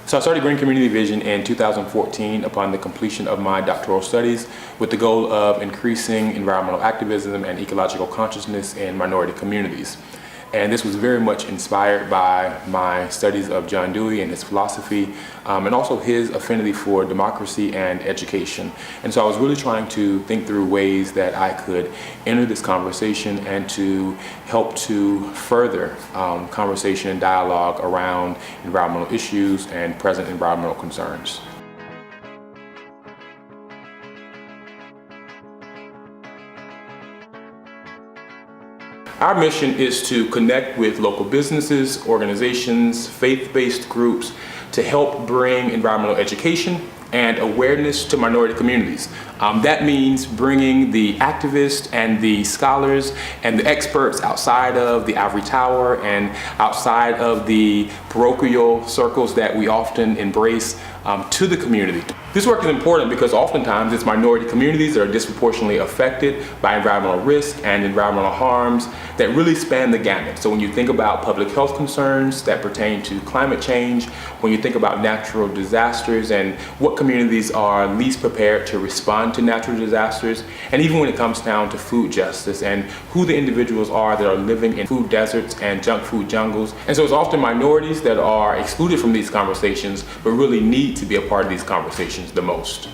So I started Green Community Vision in 2014 upon the completion of my doctoral studies with the goal of increasing environmental activism and ecological consciousness in minority communities. And this was very much inspired by my studies of John Dewey and his philosophy, and also his affinity for democracy and education. And so I was really trying to think through ways that I could enter this conversation and to help to further conversation and dialogue around environmental issues and present environmental concerns. Our mission is to connect with local businesses, organizations, faith-based groups to help bring environmental education and awareness to minority communities. That means bringing the activists and the scholars and the experts outside of the ivory tower and outside of the parochial circles that we often embrace to the community. This work is important because oftentimes it's minority communities that are disproportionately affected by environmental risk and environmental harms that really span the gamut. So when you think about public health concerns that pertain to climate change, when you think about natural disasters and what communities are least prepared to respond to natural disasters, and even when it comes down to food justice and who the individuals are that are living in food deserts and junk food jungles. And so it's often minorities that are excluded from these conversations but really need to be a part of these conversations the most.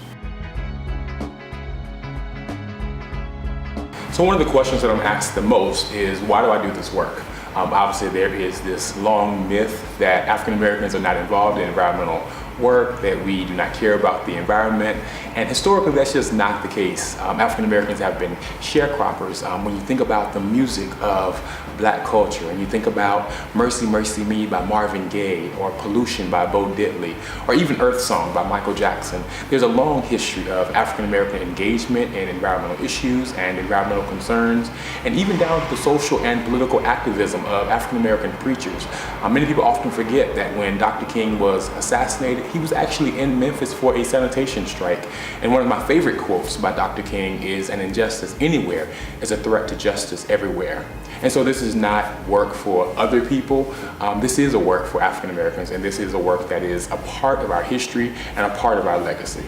So one of the questions that I'm asked the most is, why do I do this work? Obviously there is this long myth that African Americans are not involved in environmental work, that we do not care about the environment, and historically that's just not the case. African Americans have been sharecroppers. When you think about the music of Black culture, and you think about Mercy, Mercy Me by Marvin Gaye, or Pollution by Bo Diddley, or even Earth Song by Michael Jackson, there's a long history of African American engagement in environmental issues and environmental concerns, and even down to the social and political activism of African American preachers. Many people often forget that when Dr. King was assassinated, he was actually in Memphis for a sanitation strike. And one of my favorite quotes by Dr. King is, "An injustice anywhere is a threat to justice everywhere." And so this is not work for other people. This is a work for African Americans, and this is a work that is a part of our history and a part of our legacy.